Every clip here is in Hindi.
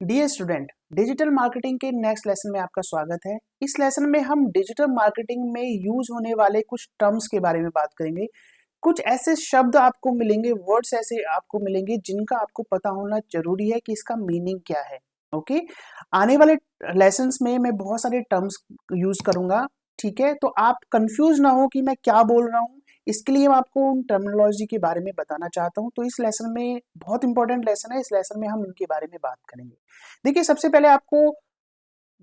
डियर स्टूडेंट, डिजिटल मार्केटिंग के नेक्स्ट लेसन में आपका स्वागत है। इस लेसन में हम डिजिटल मार्केटिंग में यूज होने वाले कुछ टर्म्स के बारे में बात करेंगे। कुछ ऐसे शब्द आपको मिलेंगे, वर्ड्स ऐसे आपको मिलेंगे जिनका आपको पता होना जरूरी है कि इसका मीनिंग क्या है। ओके, आने वाले लेसन्स में मैं बहुत सारे टर्म्स यूज करूंगा। ठीक है, तो आप कंफ्यूज ना हो कि मैं क्या बोल रहा हूँ। इसके लिए मैं आपको उन टर्मिनोलॉजी के बारे में बताना चाहता हूँ। तो इस लेसन में बहुत इंपॉर्टेंट लेसन है, इस लेसन में हम इनके बारे में बात करेंगे। देखिए, सबसे पहले आपको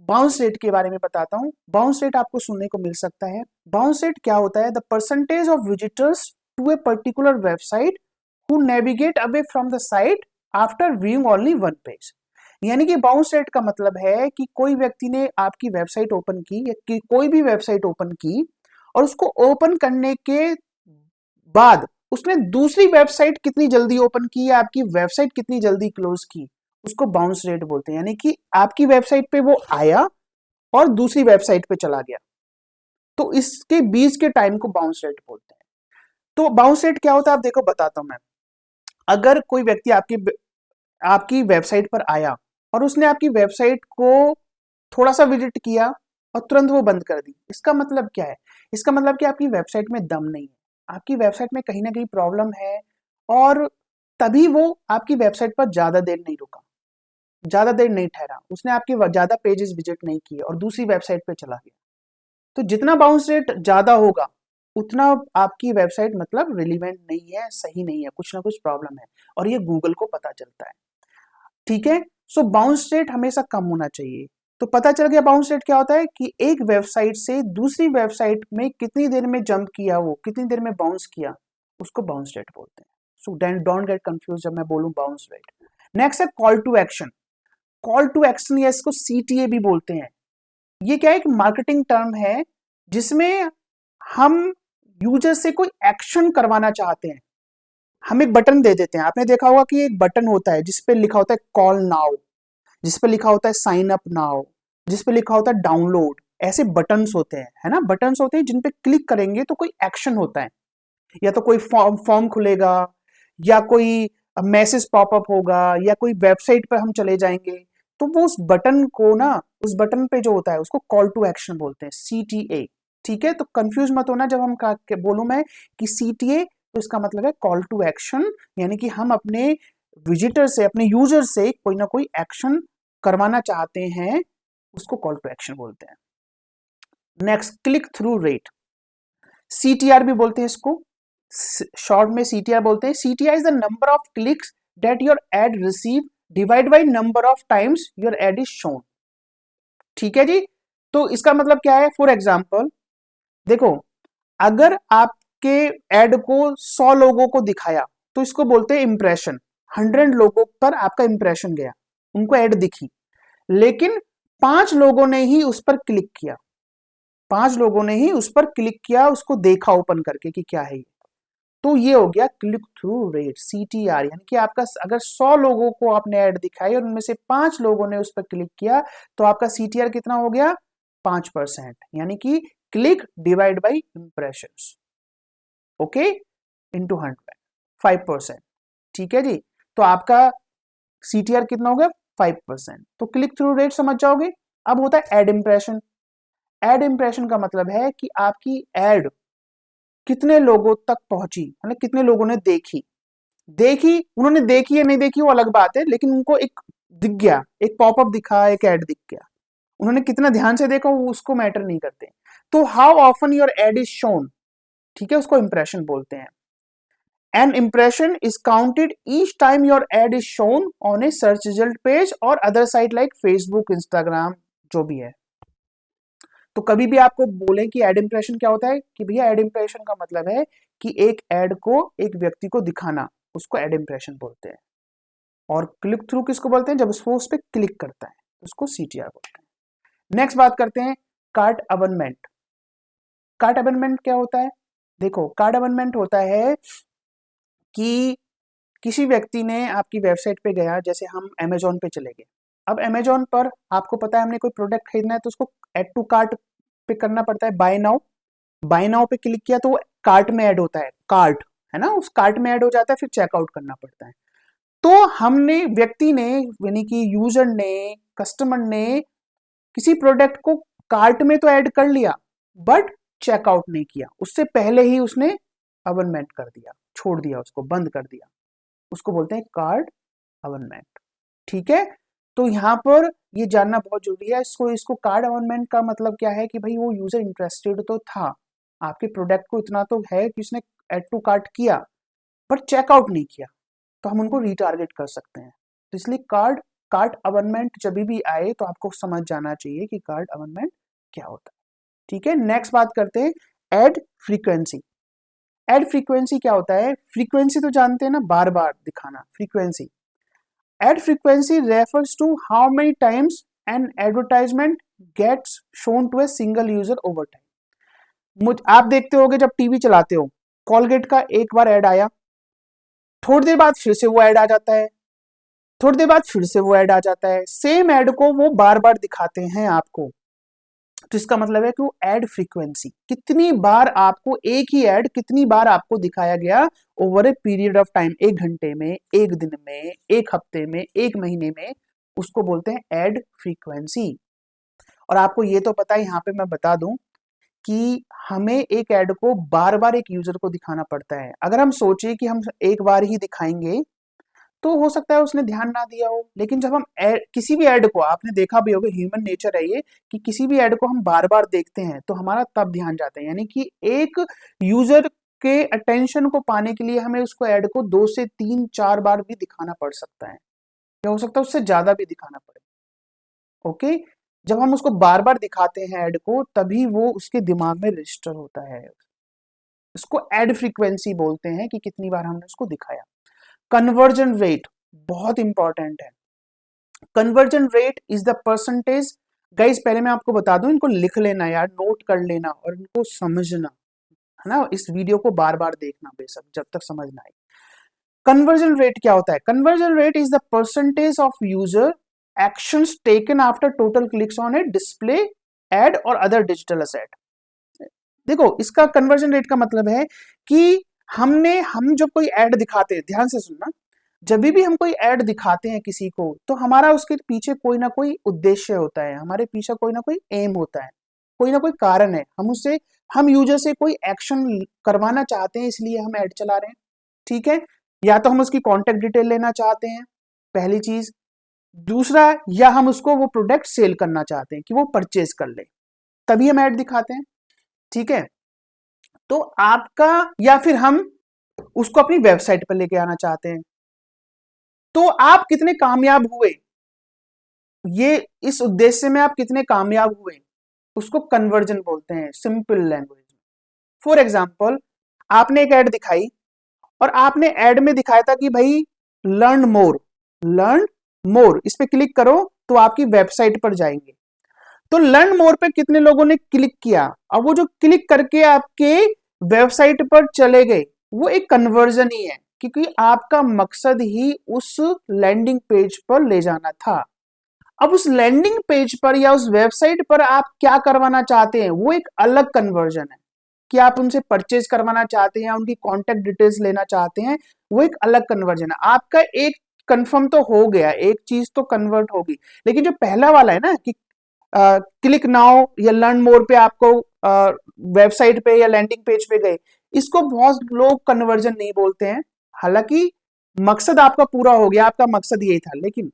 बाउंस रेट के बारे में बताता हूँ। बाउंस रेट आपको सुनने को मिल सकता है। बाउंस रेट क्या होता है? The percentage of visitors to a particular website who navigate away from the site after viewing only one page. यानी कि बाउंस रेट का मतलब है कि कोई व्यक्ति ने आपकी वेबसाइट ओपन की या कि कोई भी वेबसाइट ओपन की और उसको ओपन करने के बाद उसने दूसरी वेबसाइट कितनी जल्दी ओपन की या आपकी वेबसाइट कितनी जल्दी क्लोज की, उसको बाउंस रेट बोलते हैं। यानी कि आपकी वेबसाइट पे वो आया और दूसरी वेबसाइट पे चला गया, तो इसके बीच के टाइम को बाउंस रेट बोलते हैं। तो बाउंस रेट क्या होता है आप देखो, बताता हूं मैं। अगर कोई व्यक्ति आपकी आपकी वेबसाइट पर आया और उसने आपकी वेबसाइट को थोड़ा सा विजिट किया और तुरंत वो बंद कर दी, इसका मतलब क्या है? इसका मतलब कि आपकी वेबसाइट में दम नहीं है, आपकी वेबसाइट में कहीं ना कहीं प्रॉब्लम है, और तभी वो आपकी वेबसाइट पर ज्यादा देर नहीं रुका, ज्यादा देर नहीं ठहरा, उसने आपके ज्यादा पेजेस विजिट नहीं किए और दूसरी वेबसाइट पे चला गया। तो जितना बाउंस रेट ज्यादा होगा उतना आपकी वेबसाइट मतलब रिलीवेंट नहीं है, सही नहीं है, कुछ ना कुछ प्रॉब्लम है, और ये गूगल को पता चलता है। ठीक है, सो बाउंस रेट हमेशा कम होना चाहिए। तो पता चल गया बाउंस रेट क्या होता है कि एक वेबसाइट से दूसरी वेबसाइट में कितनी देर में जंप किया, वो कितनी देर में बाउंस किया, उसको बाउंस रेट बोलते हैं। सो डोंट गेट कंफ्यूज जब मैं बोलूं बाउंस रेट। नेक्स्ट है call to action. Call to action या इसको सीटीए भी बोलते हैं। ये क्या है? एक मार्केटिंग टर्म है जिसमें हम यूजर से कोई एक्शन करवाना चाहते हैं। हम एक बटन दे देते हैं, आपने देखा होगा कि एक बटन होता है जिसपे लिखा होता है कॉल नाउ, जिसपे लिखा होता है साइन अप नाउ, जिसपे लिखा होता है डाउनलोड। ऐसे बटन्स होते हैं, है ना, बटन्स होते हैं जिन पे क्लिक करेंगे तो कोई एक्शन होता है। या तो कोई फॉर्म फॉर्म खुलेगा, या कोई मैसेज पॉपअप होगा, या कोई वेबसाइट पर हम चले जाएंगे। तो वो उस बटन को ना, उस बटन पे जो होता है उसको कॉल टू एक्शन बोलते हैं, सीटीए। ठीक है, तो कंफ्यूज मत होना जब हम बोलूं मैं कि सीटीए, तो इसका मतलब है कॉल टू एक्शन। यानी कि हम अपने विजिटर से, अपने यूजर से कोई ना कोई एक्शन करवाना चाहते हैं, उसको कॉल टू एक्शन बोलते हैं। Next, click through rate, CTR भी बोलते हैं इसको, शॉर्ट में सीटीआर बोलते हैं। CTR is the number of clicks that your add receive divide by number of times your ad is shown. ठीक है जी, तो इसका मतलब क्या है? फॉर एग्जाम्पल देखो, अगर आपके एड को 100 लोगों को दिखाया तो इसको बोलते हैं इंप्रेशन। 100 लोगों पर आपका इंप्रेशन गया, उनको एड दिखी, लेकिन 5 लोगों ने ही उस पर क्लिक किया, 5 लोगों ने ही उस पर क्लिक किया, उसको देखा ओपन करके कि क्या है ये। तो ये हो गया क्लिक थ्रू रेट, सीटीआर। यानी कि आपका अगर 100 लोगों को आपने ऐड दिखाई और उनमें से 5 लोगों ने उस पर क्लिक किया, तो आपका सीटीआर कितना हो गया? 5%। यानी कि click divide by impressions, okay, into 100, 5%। ठीक है जी, तो आपका सीटीआर कितना हो गया? 5%। तो क्लिक थ्रू रेट समझ जाओगे। अब होता है एड इंप्रेशन। एड इंप्रेशन का मतलब है कि आपकी एड कितने लोगों तक पहुंची, मतलब कितने लोगों ने देखी। देखी, उन्होंने देखी या नहीं देखी वो अलग बात है, लेकिन उनको एक दिख गया, एक पॉपअप दिखा, एक ऐड दिख गया, उन्होंने कितना ध्यान से देखा वो उसको मैटर नहीं करते। तो how often your ad is shown, ठीक है, उसको इंप्रेशन बोलते हैं। An impression is counted each time your ad is shown on a search result page और other site like Facebook, Instagram, जो भी है। तो कभी भी आपको बोले कि एड इंप्रेशन क्या होता है, कि भैया एड इंप्रेशन का मतलब है कि एक एड को एक व्यक्ति को दिखाना, उसको एड इंप्रेशन बोलते हैं। और क्लिक थ्रू किसको बोलते हैं? जब वो उस पर क्लिक करता है, उसको सीटीआर बोलते हैं। नेक्स्ट बात करते हैं कार्ट अबनमेंट। कार्ट अबनमेंट क्या होता है? देखो, कार्ट अबनमेंट होता है कि किसी व्यक्ति ने आपकी वेबसाइट पे गया, जैसे हम अमेजोन पे चले गए। अब अमेजोन पर आपको पता है हमने कोई प्रोडक्ट खरीदना है तो उसको एड टू कार्ट पे करना पड़ता है, बाय नाउ। बाय नाउ पे क्लिक किया तो वो कार्ट में ऐड होता है, कार्ट, है ना, उस कार्ट में ऐड हो जाता है, फिर चेकआउट करना पड़ता है। तो हमने व्यक्ति ने यानी कि यूजर ने कस्टमर ने किसी प्रोडक्ट को कार्ट में तो ऐड कर लिया बट चेकआउट नहीं किया, उससे पहले ही उसने अबनमेंट कर दिया, छोड़ दिया, उसको बंद कर दिया, उसको बोलते हैं कार्ट अबनमेंट। ठीक है, तो यहाँ पर ये जानना बहुत जरूरी है। इसको कार्ड अबनमेंट का मतलब क्या है कि भाई वो यूजर इंटरेस्टेड तो था आपके प्रोडक्ट को, इतना तो है कि उसने ऐड टू कार्ट किया बट चेकआउट नहीं किया, तो हम उनको रीटारगेट कर सकते हैं। तो इसलिए कार्ट अबनमेंट जब भी आए तो आपको समझ जाना चाहिए कि कार्ट अबनमेंट क्या होता है। ठीक है, नेक्स्ट बात करते हैं एड फ्रीक्वेंसी। एड फ्रीक्वेंसी क्या होता है? फ्रीक्वेंसी तो जानते हैं ना, बार बार दिखाना, frequency. Ad frequency refers to how many times an advertisement gets shown to a single user over time. आप देखते होगे जब टीवी चलाते हो, कॉलगेट का एक बार ऐड आया, थोड़ी देर बाद फिर से वो ऐड आ जाता है, थोड़ी देर बाद फिर से वो ऐड आ जाता है, सेम ऐड को वो बार बार दिखाते हैं आपको। तो इसका मतलब है कि वो एड फ्रीक्वेंसी, कितनी बार आपको एक ही ऐड कितनी बार आपको दिखाया गया over a period of time, एक घंटे में, एक दिन में, एक हफ्ते में, एक महीने में, उसको बोलते हैं एड फ्रीक्वेंसी। और आपको ये तो पता है, यहाँ पे मैं बता दूं कि हमें एक ऐड को बार बार एक यूजर को दिखाना पड़ता है। अगर हम सोचे कि हम एक बार ही दिखाएंगे तो हो सकता है उसने ध्यान ना दिया हो, लेकिन जब हम किसी भी ऐड को, आपने देखा भी होगा, ह्यूमन नेचर है ये कि किसी भी ऐड को हम बार बार देखते हैं तो हमारा तब ध्यान जाता है, यानी कि एक यूजर के अटेंशन को पाने के लिए हमें उसको ऐड को 2 से 3 4 बार भी दिखाना पड़ सकता है, या हो सकता है उससे ज्यादा भी दिखाना पड़े। ओके, जब हम उसको बार बार दिखाते हैं ऐड को, तभी वो उसके दिमाग में रजिस्टर होता है। इसको एड फ्रीक्वेंसी बोलते हैं कि कितनी बार हमने उसको दिखाया। कन्वर्जन रेट बहुत इंपॉर्टेंट है। Conversion rate is the percentage, guys पहले मैं आपको बता दूं, इनको लिख लेना यार, नोट कर लेना और इनको समझना, है ना, इस वीडियो को बार बार देखना बेशक जब तक समझ ना आए। कन्वर्जन रेट क्या होता है? Conversion rate is the percentage of user actions taken after total clicks on A display ad और अदर डिजिटल एसेट। देखो, इसका कन्वर्जन रेट का मतलब है कि हम जब कोई ऐड दिखाते हैं, ध्यान से सुनना, जब भी हम कोई ऐड दिखाते हैं किसी को, तो हमारा उसके पीछे कोई ना कोई उद्देश्य होता है, हमारे पीछे कोई ना कोई एम होता है, कोई ना कोई कारण है, हम यूजर से कोई एक्शन करवाना चाहते हैं, इसलिए हम ऐड चला रहे हैं। ठीक है, या तो हम उसकी कॉन्टेक्ट डिटेल लेना चाहते हैं, पहली चीज। दूसरा, या हम उसको वो प्रोडक्ट सेल करना चाहते हैं कि वो परचेज कर ले, तभी हम ऐड दिखाते हैं। ठीक है, तो आपका, या फिर हम उसको अपनी वेबसाइट पर लेके आना चाहते हैं, तो आप कितने कामयाब हुए, ये इस उद्देश्य में आप कितने कामयाब हुए, उसको कन्वर्जन बोलते हैं सिंपल लैंग्वेज में। फॉर एग्जाम्पल, आपने एक ऐड दिखाई और आपने ऐड में दिखाया था कि भाई लर्न मोर, लर्न मोर, इस पे क्लिक करो तो आपकी वेबसाइट पर जाएंगे। तो लर्न मोर पे कितने लोगों ने क्लिक किया, और वो जो क्लिक करके आपके वेबसाइट पर चले गए, वो एक कन्वर्जन ही है, क्योंकि आपका मकसद ही उस लैंडिंग पेज पर ले जाना था। अब उस लैंडिंग पेज पर या उस वेबसाइट पर आप क्या करवाना चाहते हैं, वो एक अलग कन्वर्जन है। कि आप उनसे परचेज करवाना चाहते हैं, उनकी कॉन्टेक्ट डिटेल्स लेना चाहते हैं, वो एक अलग कन्वर्जन है। आपका एक कंफर्म तो हो गया, एक चीज तो कन्वर्ट होगी, लेकिन जो पहला वाला है ना कि क्लिक नाउ या लर्न मोर पे आपको वेबसाइट पे या लैंडिंग पेज पे गए, इसको बहुत लोग कन्वर्जन नहीं बोलते हैं। हालांकि मकसद आपका पूरा हो गया, आपका मकसद यही था, लेकिन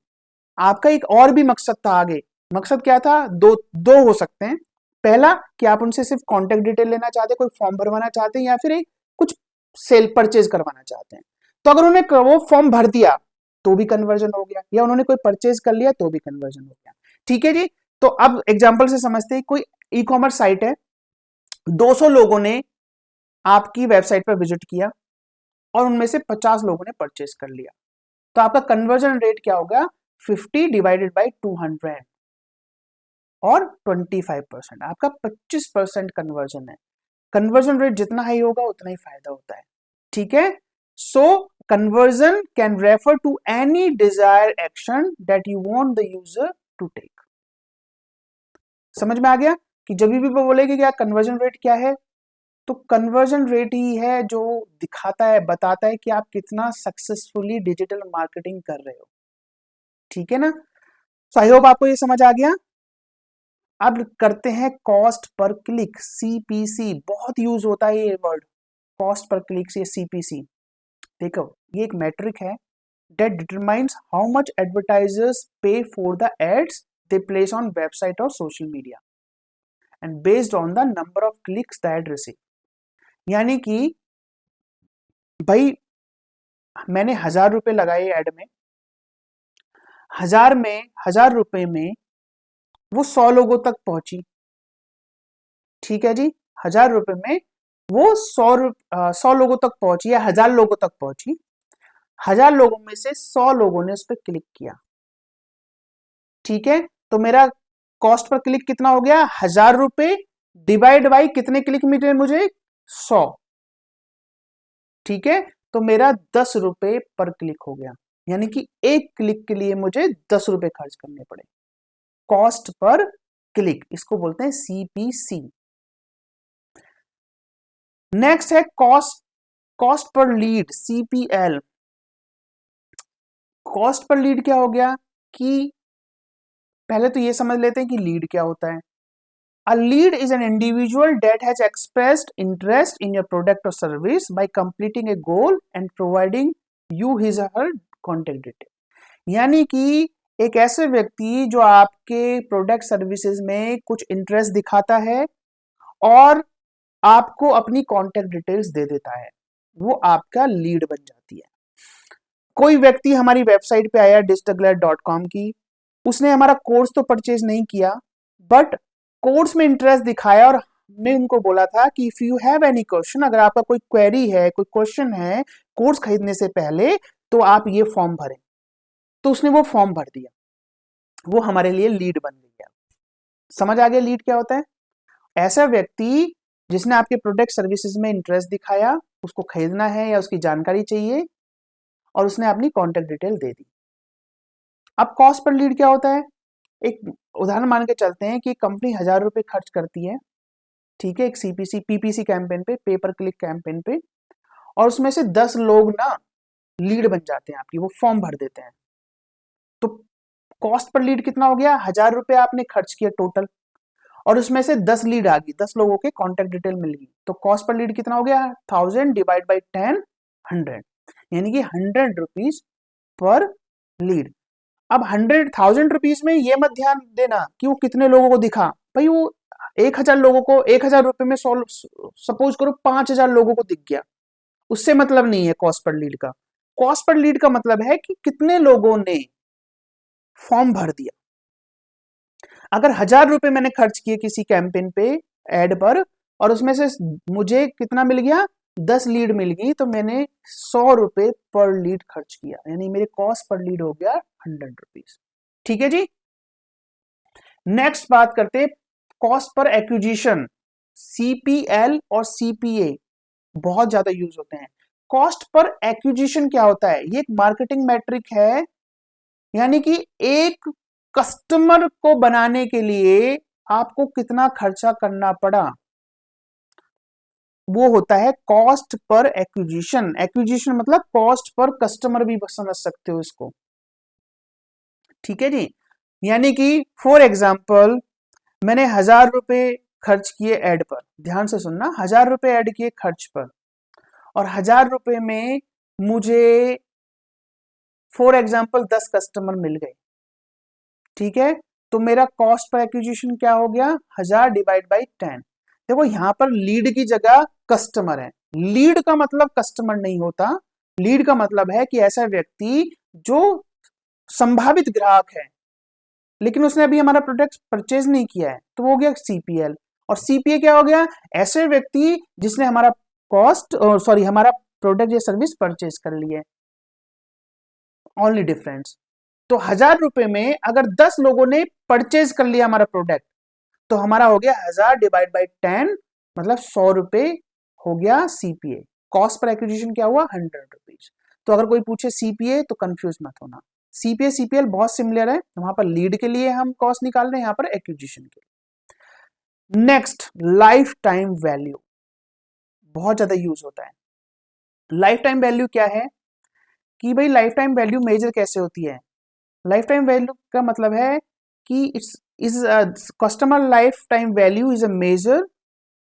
आपका एक और भी मकसद था आगे। मकसद क्या था? दो दो हो सकते हैं। पहला कि आप उनसे सिर्फ कॉन्टेक्ट डिटेल लेना चाहते हैं, कोई फॉर्म भरवाना चाहते हैं, या फिर एक कुछ सेल परचेज करवाना चाहते हैं। तो अगर उन्होंने वो फॉर्म भर दिया तो भी कन्वर्जन हो गया, या उन्होंने कोई परचेज कर लिया तो भी कन्वर्जन हो गया। ठीक है जी, तो अब एग्जाम्पल से समझते हैं। कोई ई कॉमर्स साइट है, 200 लोगों ने आपकी वेबसाइट पर विजिट किया और उनमें से 50 लोगों ने परचेज कर लिया, तो आपका कन्वर्जन रेट क्या होगा? 50 डिवाइडेड बाई 200 और 25%, आपका 25% कन्वर्जन है। कन्वर्जन रेट जितना हाई होगा उतना ही फायदा होता है। ठीक है, so conversion can refer to any desire action that you want the user to take. समझ में आ गया कि जब भी वो बोलेगी क्या कन्वर्जन रेट क्या है, तो कन्वर्जन रेट ही है जो दिखाता है, बताता है कि आप कितना सक्सेसफुली डिजिटल मार्केटिंग कर रहे हो। ठीक है ना? सो आई होप आपको ये समझ आ गया। अब करते हैं कॉस्ट पर क्लिक, सीपीसी। बहुत यूज होता है ये वर्ड, कॉस्ट पर क्लिक से सीपीसी। देखो, ये एक मैट्रिक है that determines how much advertisers pay for the ads they place on website or social media and based on the number of clicks that receive। यानी कि भाई मैंने 1,000 रुपए लगाए ऐड में, 1,000 रुपए में वो 100 लोगों तक पहुंची। ठीक है जी, 1,000 रुपए में वो 100 लोगों तक पहुंची या 1,000 लोगों तक पहुंची। 1,000 लोगों में से 100 लोगों ने उस पर क्लिक किया। ठीक है, तो मेरा कॉस्ट पर क्लिक कितना हो गया? 1,000 रुपए डिवाइड बाई कितने क्लिक मिले मुझे? 100। ठीक है, तो मेरा 10 रुपए पर क्लिक हो गया, यानी कि एक क्लिक के लिए मुझे 10 रुपए खर्च करने पड़े। कॉस्ट पर क्लिक, इसको बोलते हैं सीपीसी। नेक्स्ट है cost per lead, CPL. Cost per lead क्या हो गया कि पहले तो ये समझ लेते हैं कि लीड क्या होता है। A lead is an individual that has expressed interest in your product or service by completing a goal and providing you his or her contact detail। यानी कि एक ऐसे व्यक्ति जो आपके प्रोडक्ट सर्विसेज में कुछ इंटरेस्ट दिखाता है और आपको अपनी कॉन्टेक्ट डिटेल्स दे देता है, वो आपका लीड बन जाती है। कोई व्यक्ति हमारी वेबसाइट पे आया digitagler.com की, उसने हमारा कोर्स तो परचेज नहीं किया, बट कोर्स में इंटरेस्ट दिखाया और हमने उनको बोला था कि if you have any question, अगर आपका कोई क्वेरी है, कोई क्वेश्चन है कोर्स खरीदने से पहले, तो आप ये फॉर्म भरें। तो उसने वो फॉर्म भर दिया, वो हमारे लिए लीड बन गया। समझ आ गया लीड क्या होता है? ऐसा व्यक्ति जिसने आपके प्रोडक्ट सर्विसेज में इंटरेस्ट दिखाया, उसको खरीदना है या उसकी जानकारी चाहिए, और उसने अपनी कॉन्टेक्ट डिटेल दे दी। अब कॉस्ट पर लीड क्या होता है? एक उदाहरण मान के चलते हैं कि कंपनी 1,000 रुपए खर्च करती है, ठीक है, एक सीपीसी पीपीसी कैंपेन पे, पे पर क्लिक कैंपेन पे, और उसमें से 10 लोग ना लीड बन जाते हैं आपकी, वो फॉर्म भर देते हैं। तो कॉस्ट पर लीड कितना हो गया? 1,000 रुपए आपने खर्च किया टोटल, और उसमें से 10 लीड आ गई, 10 लोगों के कॉन्टेक्ट डिटेल मिल गई। तो कॉस्ट पर लीड कितना हो गया? 1,000 डिवाइड बाई 10, 100, यानी कि 100 रुपीज पर लीड। अब 1,000 रुपीज में ये मत ध्यान देना कि वो कितने लोगों को दिखा, भाई वो 1,000 लोगों को, 1,000 रुपए में सपोज करो 5,000 लोगों को दिख गया, उससे मतलब नहीं है कॉस्ट पर लीड का। कॉस्ट पर लीड का मतलब है कि कितने लोगों ने फॉर्म भर दिया। अगर 1,000 रुपए मैंने खर्च किए किसी कैंपेन पे, एड पर, और उसमें से मुझे कितना मिल गया? 10 लीड मिल गई, तो मैंने 100 रुपए पर लीड खर्च किया, यानी मेरे कॉस्ट पर लीड हो गया 100 रुपीज। ठीक है जी। नेक्स्ट बात करते हैं कॉस्ट पर एक्विजिशन, सीपीएल और सीपीए बहुत ज्यादा यूज होते हैं। कॉस्ट पर एक्विजिशन क्या होता है? ये एक मार्केटिंग मैट्रिक है, यानी कि एक कस्टमर को बनाने के लिए आपको कितना खर्चा करना पड़ा, वो होता है कॉस्ट पर एक्विजिशन। एक्विजिशन मतलब कॉस्ट पर कस्टमर भी समझ सकते हो इसको। ठीक है जी, यानी कि फॉर एग्जाम्पल मैंने 1,000 रुपए खर्च किए एड पर, ध्यान से सुनना, 1,000 रुपए एड किए खर्च पर, और 1,000 रुपए में मुझे फॉर एग्जाम्पल 10 कस्टमर मिल गए। ठीक है, तो मेरा कॉस्ट पर एक्विजिशन क्या हो गया? 1,000 डिवाइड बाई 10। देखो यहां पर लीड की जगह कस्टमर है। लीड का मतलब कस्टमर नहीं होता, लीड का मतलब है कि ऐसा व्यक्ति जो संभावित ग्राहक है, लेकिन उसने अभी हमारा प्रोडक्ट परचेज नहीं किया है, तो वो हो गया सीपीएल। और सीपीए क्या हो गया? ऐसे व्यक्ति जिसने हमारा हमारा प्रोडक्ट या सर्विस परचेज कर लिया है। ओनली डिफरेंस, तो 1,000 रुपए में अगर 10 लोगों ने परचेज कर लिया हमारा प्रोडक्ट, तो हमारा हो गया 1,000 डिवाइड बाई 10, मतलब 100 रुपए हो गया सीपीए। कॉस्ट पर एक्विजिशन क्या हुआ? 100 रुपीज। तो अगर कोई पूछे सीपीए तो कंफ्यूज मत होना, सीपीए सीपीएल बहुत सिमिलर है। वहां पर लीड के लिए हम कॉस्ट निकाल रहे हैं, यहां पर एक्विजिशन के लिए। Next, life time value. बहुत ज्यादा यूज होता है। लाइफ टाइम वैल्यू क्या है कि भाई लाइफ टाइम वैल्यू मेजर कैसे होती है? लाइफ टाइम वैल्यू का मतलब है कि it's is customer life time value is a measure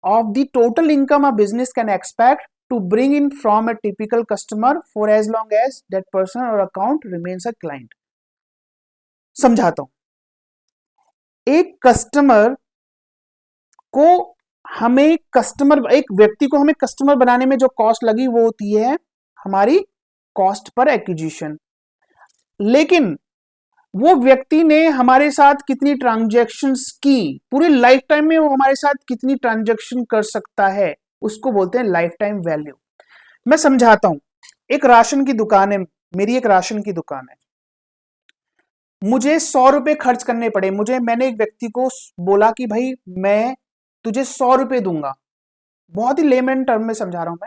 of the total income a business can expect to bring in from a typical customer for as long as that person or account remains a client। समझाता हूं। एक कस्टमर को हमें कस्टमर एक व्यक्ति को हमें कस्टमर बनाने में जो कॉस्ट लगी वो होती है हमारी कॉस्ट पर एक्विजिशन। लेकिन वो व्यक्ति ने हमारे साथ कितनी ट्रांजैक्शंस की, पूरी लाइफ टाइम में वो हमारे साथ कितनी ट्रांजैक्शन कर सकता है, उसको बोलते हैं लाइफ टाइम वैल्यू। मैं समझाता हूं। एक राशन की दुकान है, मेरी एक राशन की दुकान है। मुझे 100 रुपए खर्च करने पड़े, मैंने एक व्यक्ति को बोला कि भाई मैं तुझे 100 रुपए दूंगा, बहुत ही लेमन टर्म में समझा रहा हूं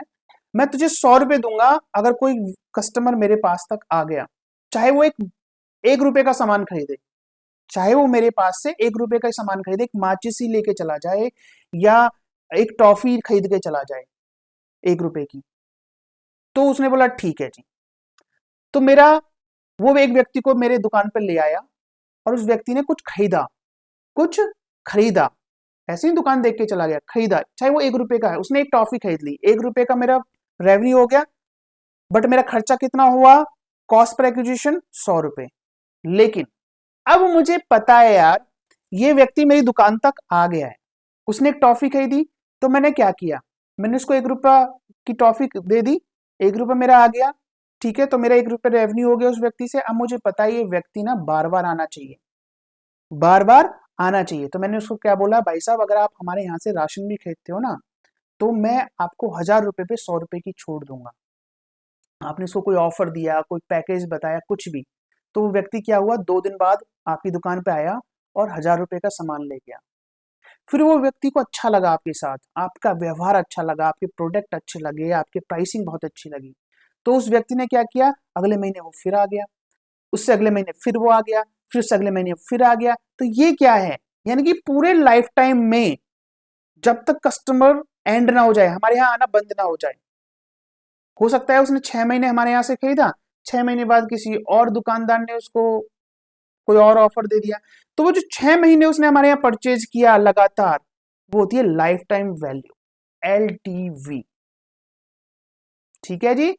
मैं तुझे 100 रुपए दूंगा अगर कोई कस्टमर मेरे पास तक आ गया, चाहे वो एक रुपए का सामान खरीदे, चाहे वो मेरे पास से 1 रुपए का सामान खरीदे, एक माचिस ही लेके चला जाए या एक टॉफी खरीद के चला जाए 1 रुपए की। तो उसने बोला ठीक है जी। तो वो एक व्यक्ति को मेरे दुकान पर ले आया और उस व्यक्ति ने कुछ खरीदा, ऐसे ही दुकान देख के चला गया, खरीदा, चाहे वो 1 रुपए का है, उसने एक टॉफी खरीद ली, 1 रुपए का मेरा रेवेन्यू हो गया, बट मेरा खर्चा कितना हुआ, कॉस्ट पर एक्विजिशन 100 रुपए। लेकिन अब मुझे पता है यार ये व्यक्ति मेरी दुकान तक आ गया है, उसने एक टॉफी खरीदी, तो मैंने क्या किया, मैंने उसको 1 रुपया की टॉफी दे दी, 1 रुपया मेरा आ गया, ठीक है, तो मेरा 1 रुपया रेवेन्यू हो गया उस व्यक्ति से। अब मुझे पता है ये व्यक्ति ना बार बार आना चाहिए, बार बार आना चाहिए, तो मैंने उसको क्या बोला, भाई साहब अगर आप हमारे यहाँ से राशन भी खरीदते हो ना तो मैं आपको 1000 रुपए पे 100 रुपए की छूट दूंगा। आपने उसको कोई ऑफर दिया, कोई पैकेज बताया, कुछ भी, तो वो व्यक्ति क्या हुआ, 2 दिन बाद आपकी दुकान पे आया और 1000 रुपए का सामान ले गया। फिर वो व्यक्ति को अच्छा लगा आपके साथ, आपका व्यवहार अच्छा लगा, आपके प्रोडक्ट अच्छे लगे, आपकी प्राइसिंग बहुत अच्छी लगी, तो उस व्यक्ति ने क्या किया, अगले महीने वो फिर आ गया, उससे अगले महीने फिर वो आ गया, फिर उससे अगले महीने फिर आ गया। तो ये क्या है, यानी कि पूरे लाइफ टाइम में जब तक कस्टमर एंड ना हो जाए, हमारे यहाँ आना बंद ना हो जाए, हो सकता है उसने 6 महीने हमारे यहाँ से खरीदा, 6 महीने बाद किसी और दुकानदार ने उसको कोई और ऑफर दे दिया, तो वो जो 6 महीने उसने हमारे यहाँ परचेज किया लगातार, वो होती है लाइफ टाइम वैल्यू, LTV। ठीक है जी।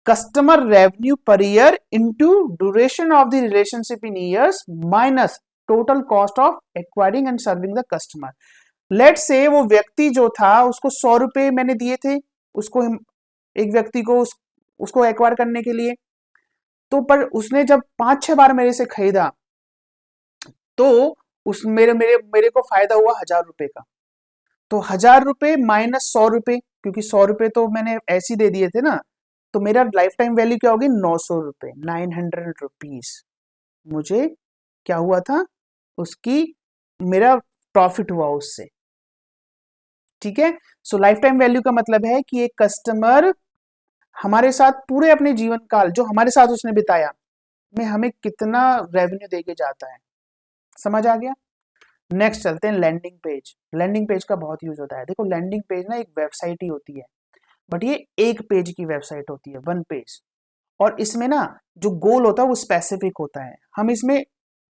Customer revenue per year into duration of the relationship in years minus total cost of acquiring and serving the customer. Let say वो व्यक्ति जो था उसको 100 रुपए मैंने दिए थे, उसको एक व्यक्ति को उसको एक्वायर करने के लिए, तो पर उसने जब 5-6 बार मेरे से खरीदा तो उस मेरे को फायदा हुआ 1000 रुपए का। तो 1000 रुपए माइनस 100 रुपए, क्योंकि 100 रुपए तो मैंने ऐसे ही दे दिए थे ना, तो मेरा लाइफ टाइम वैल्यू क्या होगी, 900 रुपए, 900 रुपीज मुझे क्या हुआ था, उसकी मेरा प्रॉफिट हुआ उससे। ठीक है। सो लाइफ टाइम वैल्यू का मतलब है कि एक कस्टमर हमारे साथ पूरे अपने जीवन काल जो हमारे साथ उसने बिताया में हमें कितना रेवेन्यू देके जाता है। समझ आ गया। नेक्स्ट चलते हैं लैंडिंग पेज। लैंडिंग पेज का बहुत यूज होता है। देखो लैंडिंग पेज ना एक वेबसाइट ही होती है, बट ये एक पेज की वेबसाइट होती है, 1 पेज। और इसमें ना जो गोल होता है वो स्पेसिफिक होता है। हम इसमें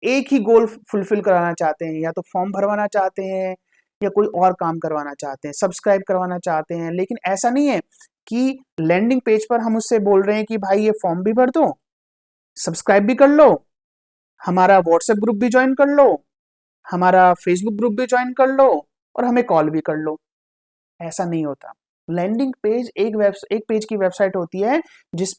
एक ही गोल फुलफिल कराना चाहते हैं, या तो फॉर्म भरवाना चाहते हैं या कोई और काम करवाना चाहते हैं, सब्सक्राइब करवाना चाहते हैं। लेकिन ऐसा नहीं है कि लैंडिंग पेज पर हम उससे बोल रहे हैं कि भाई ये फॉर्म भी भर दो, सब्सक्राइब भी कर लो, हमारा व्हाट्सएप ग्रुप भी ज्वाइन कर लो, हमारा फेसबुक ग्रुप भी ज्वाइन कर लो और हमें कॉल भी कर लो। ऐसा नहीं होता। लैंडिंग पेज एक पेज की वेबसाइट होती है जिस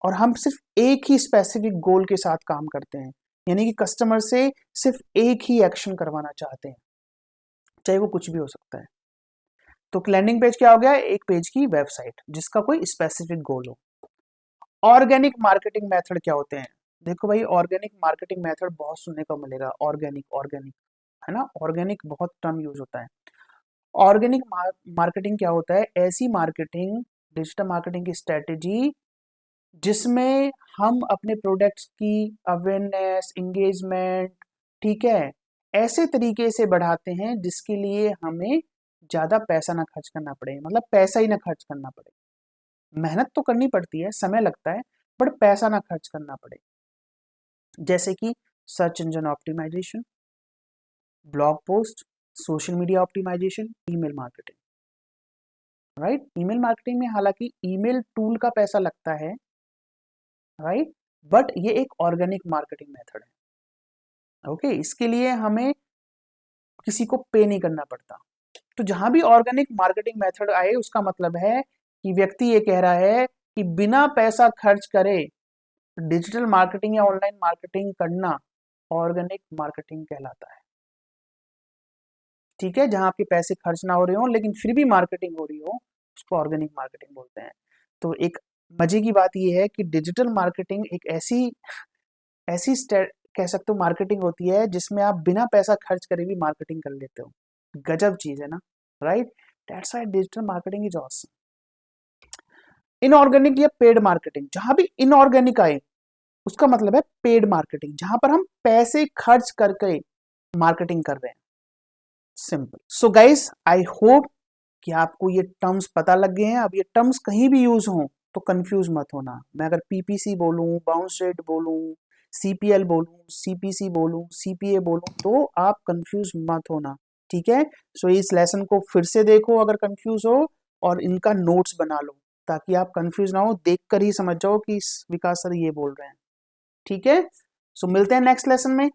और हम सिर्फ एक ही स्पेसिफिक गोल के साथ काम करते हैं, यानी कि कस्टमर से सिर्फ एक ही एक्शन करवाना चाहते हैं, चाहे वो कुछ भी हो सकता है। तो लैंडिंग पेज क्या हो गया, एक पेज की वेबसाइट जिसका कोई स्पेसिफिक गोल हो। ऑर्गेनिक मार्केटिंग मेथड क्या होते हैं? देखो भाई ऑर्गेनिक मार्केटिंग मेथड बहुत सुनने को मिलेगा, ऑर्गेनिक ऑर्गेनिक, है ना, ऑर्गेनिक बहुत टर्म यूज होता है। ऑर्गेनिक मार्केटिंग क्या होता है, ऐसी मार्केटिंग, डिजिटल मार्केटिंग की स्ट्रेटेजी जिसमें हम अपने प्रोडक्ट्स की अवेयरनेस, इंगेजमेंट, ठीक है, ऐसे तरीके से बढ़ाते हैं जिसके लिए हमें ज़्यादा पैसा ना खर्च करना पड़े, मतलब पैसा ही ना खर्च करना पड़े। मेहनत तो करनी पड़ती है, समय लगता है, बट पैसा ना खर्च करना पड़े। जैसे कि search engine optimisation, blog post, social media optimisation, email marketing. Right, email marketing में हालांकि ईमेल टूल का पैसा लगता है, राइट, बट ये एक ऑर्गेनिक मार्केटिंग मेथड है। ओके, इसके लिए हमें किसी को पे नहीं करना पड़ता। तो जहां भी ऑर्गेनिक मार्केटिंग मेथड आए, उसका मतलब है कि व्यक्ति ये कह रहा है कि बिना पैसा खर्च करे डिजिटल मार्केटिंग या ऑनलाइन मार्केटिंग करना ऑर्गेनिक मार्केटिंग कहलाता है। ठीक है, जहां आपके पैसे खर्च ना हो रहे हो लेकिन फिर भी मार्केटिंग हो रही हो, उसको ऑर्गेनिक मार्केटिंग बोलते हैं। तो एक मजे की बात यह है कि डिजिटल मार्केटिंग एक ऐसी ऐसी कह सकते हो मार्केटिंग होती है जिसमें आप बिना पैसा खर्च करे भी मार्केटिंग कर लेते हो। गजब चीज है ना, right. That's why digital marketing is awesome. Inorganic या पेड मार्केटिंग, जहां भी इनऑर्गेनिक आए उसका मतलब है पेड मार्केटिंग, जहां पर हम पैसे खर्च करके मार्केटिंग कर रहे हैं। Simple. So guys, I hope कि आपको ये टर्म्स पता लग गए हैं। अब ये टर्म्स कहीं भी यूज हों तो कंफ्यूज मत होना। मैं अगर पीपीसी बोलूं, बाउंस रेट बोलूं, सीपीएल बोलूं, सीपीसी बोलूं, सीपीए बोलूं, तो आप कंफ्यूज मत होना। ठीक है, सो इस लेसन को फिर से देखो अगर कंफ्यूज हो, और इनका नोट्स बना लो ताकि आप कंफ्यूज ना हो, देखकर ही समझ जाओ कि विकास सर ये बोल रहे हैं। ठीक है, सो मिलते हैं नेक्स्ट लेसन में।